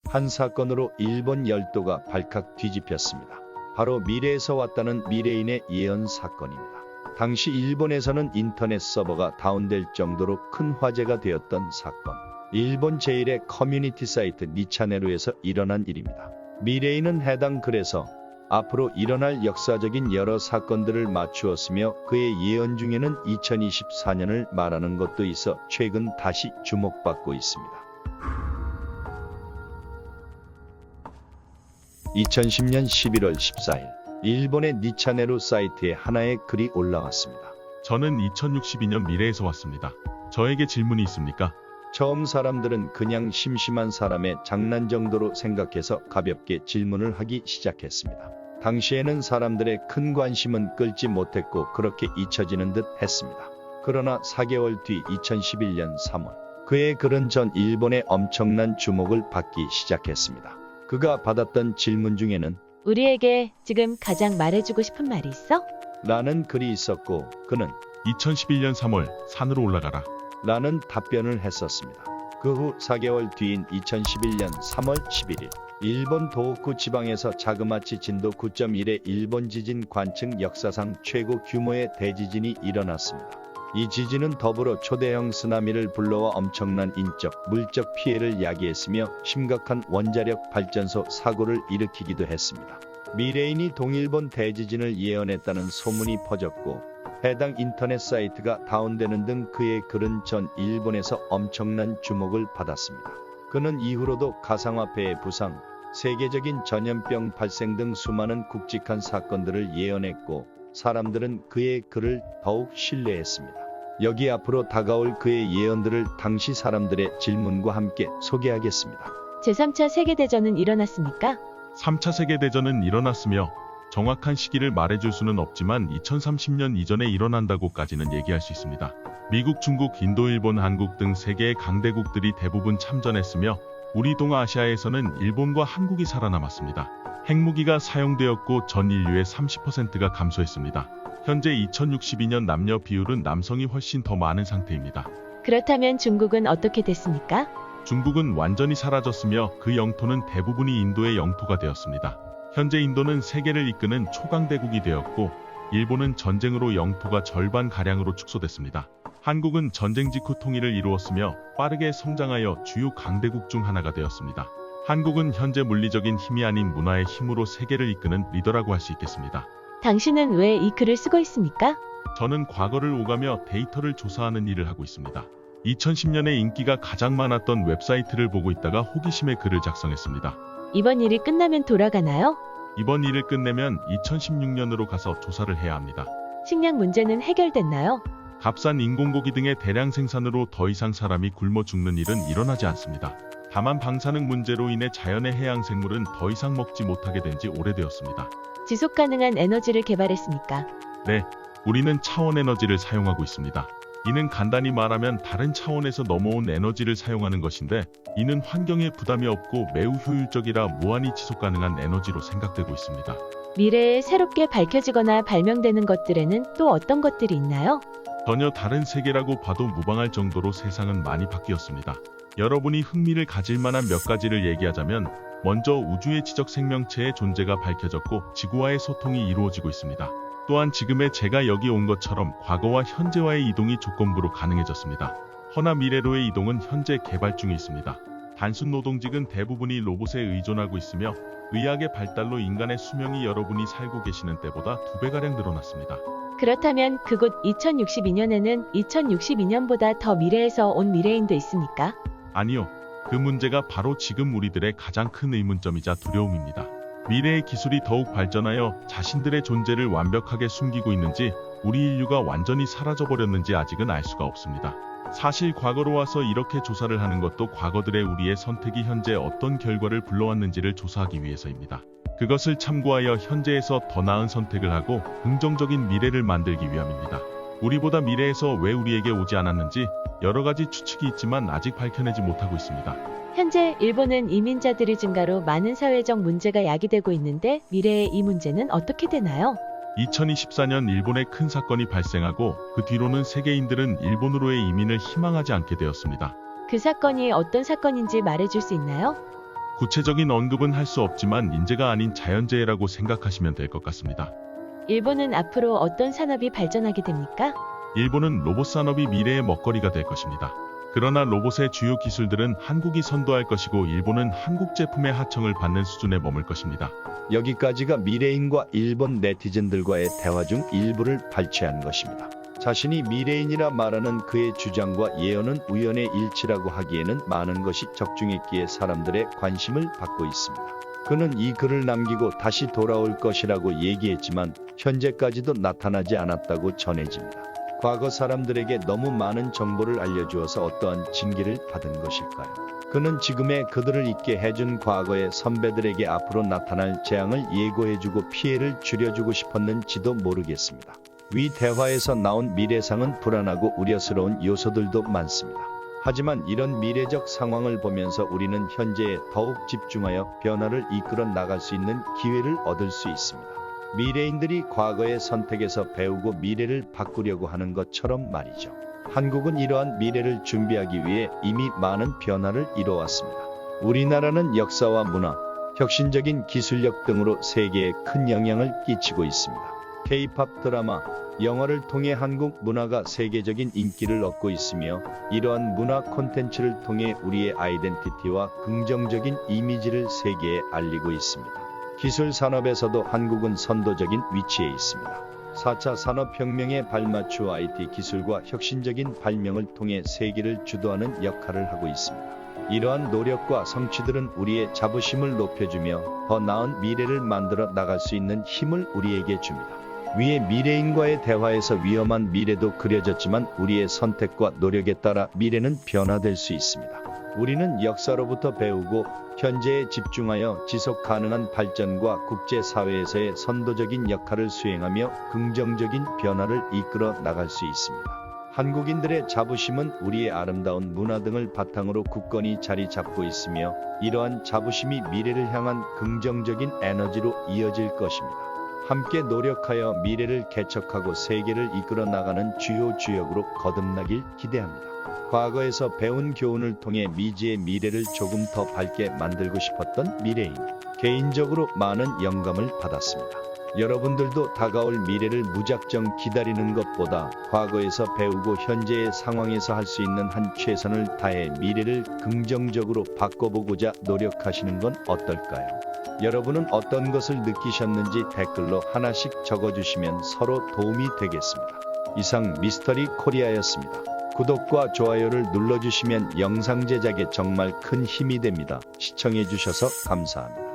한 사건으로 일본 열도가 발칵 뒤집혔습니다. 바로 미래에서 왔다는 미래인의 예언 사건입니다. 당시 일본에서는 인터넷 서버가 다운될 정도로 큰 화제가 되었던 사건. 일본 제1의 커뮤니티 사이트 니차네루에서 일어난 일입니다. 미래인은 해당 글에서 앞으로 일어날 역사적인 여러 사건들을 맞추었으며 그의 예언 중에는 2024년을 말하는 것도 있어 최근 다시 주목받고 있습니다. 2010년 11월 14일 일본의 니차네루 사이트에 하나의 글이 올라왔습니다. 저는 2062년 미래에서 왔습니다. 저에게 질문이 있습니까? 처음 사람들은 그냥 심심한 사람의 장난 정도로 생각해서 가볍게 질문을 하기 시작했습니다. 당시에는 사람들의 큰 관심은 끌지 못했고 그렇게 잊혀지는 듯 했습니다. 그러나 4개월 뒤 2011년 3월 그의 글은 전 일본의 엄청난 주목을 받기 시작했습니다. 그가 받았던 질문 중에는 우리에게 지금 가장 말해주고 싶은 말이 있어? 라는 글이 있었고 그는 2011년 3월 산으로 올라가라. 라는 답변을 했었습니다. 그 후 4개월 뒤인 2011년 3월 11일 일본 도호쿠 지방에서 자그마치 진도 9.1의 일본 지진 관측 역사상 최고 규모의 대지진이 일어났습니다. 이 지진은 더불어 초대형 쓰나미를 불러와 엄청난 인적, 물적 피해를 야기했으며 심각한 원자력 발전소 사고를 일으키기도 했습니다. 미래인이 동일본 대지진을 예언했다는 소문이 퍼졌고 해당 인터넷 사이트가 다운되는 등 그의 글은 전 일본에서 엄청난 주목을 받았습니다. 그는 이후로도 가상화폐의 부상, 세계적인 전염병 발생 등 수많은 굵직한 사건들을 예언했고 사람들은 그의 글을 더욱 신뢰했습니다. 여기 앞으로 다가올 그의 예언들을 당시 사람들의 질문과 함께 소개하겠습니다. 제3차 세계대전은 일어났습니까? 3차 세계대전은 일어났으며 정확한 시기를 말해줄 수는 없지만 2030년 이전에 일어난다고까지는 얘기할 수 있습니다. 미국, 중국, 인도, 일본, 한국 등 세계의 강대국들이 대부분 참전했으며 우리 동아시아에서는 일본과 한국이 살아남았습니다. 핵무기가 사용되었고 전 인류의 30%가 감소했습니다. 현재 2062년 남녀 비율은 남성이 훨씬 더 많은 상태입니다. 그렇다면 중국은 어떻게 됐습니까? 중국은 완전히 사라졌으며 그 영토는 대부분이 인도의 영토가 되었습니다. 현재 인도는 세계를 이끄는 초강대국이 되었고 일본은 전쟁으로 영토가 절반가량으로 축소됐습니다. 한국은 전쟁 직후 통일을 이루었으며 빠르게 성장하여 주요 강대국 중 하나가 되었습니다. 한국은 현재 물리적인 힘이 아닌 문화의 힘으로 세계를 이끄는 리더라고 할 수 있겠습니다. 당신은 왜 이 글을 쓰고 있습니까? 저는 과거를 오가며 데이터를 조사하는 일을 하고 있습니다. 2010년에 인기가 가장 많았던 웹사이트를 보고 있다가 호기심에 글을 작성했습니다. 이번 일이 끝나면 돌아가나요? 이번 일을 끝내면 2016년으로 가서 조사를 해야 합니다. 식량 문제는 해결됐나요? 값싼 인공고기 등의 대량 생산으로 더 이상 사람이 굶어 죽는 일은 일어나지 않습니다. 다만 방사능 문제로 인해 자연의 해양 생물은 더 이상 먹지 못하게 된 지 오래되었습니다. 지속 가능한 에너지를 개발했습니까? 네, 우리는 차원 에너지를 사용하고 있습니다. 이는 간단히 말하면 다른 차원에서 넘어온 에너지를 사용하는 것인데 이는 환경에 부담이 없고 매우 효율적이라 무한히 지속 가능한 에너지로 생각되고 있습니다. 미래에 새롭게 밝혀지거나 발명되는 것들에는 또 어떤 것들이 있나요? 전혀 다른 세계라고 봐도 무방할 정도로 세상은 많이 바뀌었습니다. 여러분이 흥미를 가질 만한 몇 가지를 얘기하자면 먼저 우주의 지적 생명체의 존재가 밝혀졌고 지구와의 소통이 이루어지고 있습니다. 또한 지금의 제가 여기 온 것처럼 과거와 현재와의 이동이 조건부로 가능해졌습니다. 허나 미래로의 이동은 현재 개발 중에 있습니다. 단순 노동직은 대부분이 로봇에 의존하고 있으며 의학의 발달로 인간의 수명이 여러분이 살고 계시는 때보다 2배가량 늘어났습니다. 그렇다면 그곳 2062년에는 2062년보다 더 미래에서 온 미래인도 있습니까? 아니요. 그 문제가 바로 지금 우리들의 가장 큰 의문점이자 두려움입니다. 미래의 기술이 더욱 발전하여 자신들의 존재를 완벽하게 숨기고 있는지 우리 인류가 완전히 사라져버렸는지 아직은 알 수가 없습니다. 사실 과거로 와서 이렇게 조사를 하는 것도 과거들의 우리의 선택이 현재 어떤 결과를 불러왔는지를 조사하기 위해서입니다. 그것을 참고하여 현재에서 더 나은 선택을 하고 긍정적인 미래를 만들기 위함입니다. 우리보다 미래에서 왜 우리에게 오지 않았는지 여러 가지 추측이 있지만 아직 밝혀내지 못하고 있습니다. 현재 일본은 이민자들의 증가로 많은 사회적 문제가 야기되고 있는데 미래의 이 문제는 어떻게 되나요? 2024년 일본에 큰 사건이 발생하고 그 뒤로는 세계인들은 일본으로의 이민을 희망하지 않게 되었습니다. 그 사건이 어떤 사건인지 말해줄 수 있나요? 구체적인 언급은 할 수 없지만 인재가 아닌 자연재해라고 생각하시면 될 것 같습니다. 일본은 앞으로 어떤 산업이 발전하게 됩니까? 일본은 로봇 산업이 미래의 먹거리가 될 것입니다. 그러나 로봇의 주요 기술들은 한국이 선도할 것이고 일본은 한국 제품의 하청을 받는 수준에 머물 것입니다. 여기까지가 미래인과 일본 네티즌들과의 대화 중 일부를 발췌한 것입니다. 자신이 미래인이라 말하는 그의 주장과 예언은 우연의 일치라고 하기에는 많은 것이 적중했기에 사람들의 관심을 받고 있습니다. 그는 이 글을 남기고 다시 돌아올 것이라고 얘기했지만 현재까지도 나타나지 않았다고 전해집니다. 과거 사람들에게 너무 많은 정보를 알려주어서 어떠한 징계를 받은 것일까요? 그는 지금의 그들을 잊게 해준 과거의 선배들에게 앞으로 나타날 재앙을 예고해주고 피해를 줄여주고 싶었는지도 모르겠습니다. 위 대화에서 나온 미래상은 불안하고 우려스러운 요소들도 많습니다. 하지만 이런 미래적 상황을 보면서 우리는 현재에 더욱 집중하여 변화를 이끌어 나갈 수 있는 기회를 얻을 수 있습니다. 미래인들이 과거의 선택에서 배우고 미래를 바꾸려고 하는 것처럼 말이죠. 한국은 이러한 미래를 준비하기 위해 이미 많은 변화를 이뤄왔습니다. 우리나라는 역사와 문화, 혁신적인 기술력 등으로 세계에 큰 영향을 끼치고 있습니다. K-팝 드라마, 영화를 통해 한국 문화가 세계적인 인기를 얻고 있으며 이러한 문화 콘텐츠를 통해 우리의 아이덴티티와 긍정적인 이미지를 세계에 알리고 있습니다. 기술 산업에서도 한국은 선도적인 위치에 있습니다. 4차 산업혁명에 발맞추어 IT 기술과 혁신적인 발명을 통해 세계를 주도하는 역할을 하고 있습니다. 이러한 노력과 성취들은 우리의 자부심을 높여주며 더 나은 미래를 만들어 나갈 수 있는 힘을 우리에게 줍니다. 위의 미래인과의 대화에서 위험한 미래도 그려졌지만 우리의 선택과 노력에 따라 미래는 변화될 수 있습니다. 우리는 역사로부터 배우고 현재에 집중하여 지속 가능한 발전과 국제사회에서의 선도적인 역할을 수행하며 긍정적인 변화를 이끌어 나갈 수 있습니다. 한국인들의 자부심은 우리의 아름다운 문화 등을 바탕으로 굳건히 자리 잡고 있으며 이러한 자부심이 미래를 향한 긍정적인 에너지로 이어질 것입니다. 함께 노력하여 미래를 개척하고 세계를 이끌어 나가는 주요 주역으로 거듭나길 기대합니다. 과거에서 배운 교훈을 통해 미지의 미래를 조금 더 밝게 만들고 싶었던 미래인. 개인적으로 많은 영감을 받았습니다. 여러분들도 다가올 미래를 무작정 기다리는 것보다 과거에서 배우고 현재의 상황에서 할 수 있는 한 최선을 다해 미래를 긍정적으로 바꿔보고자 노력하시는 건 어떨까요? 여러분은 어떤 것을 느끼셨는지 댓글로 하나씩 적어주시면 서로 도움이 되겠습니다. 이상 미스터리 코리아였습니다. 구독과 좋아요를 눌러주시면 영상 제작에 정말 큰 힘이 됩니다. 시청해주셔서 감사합니다.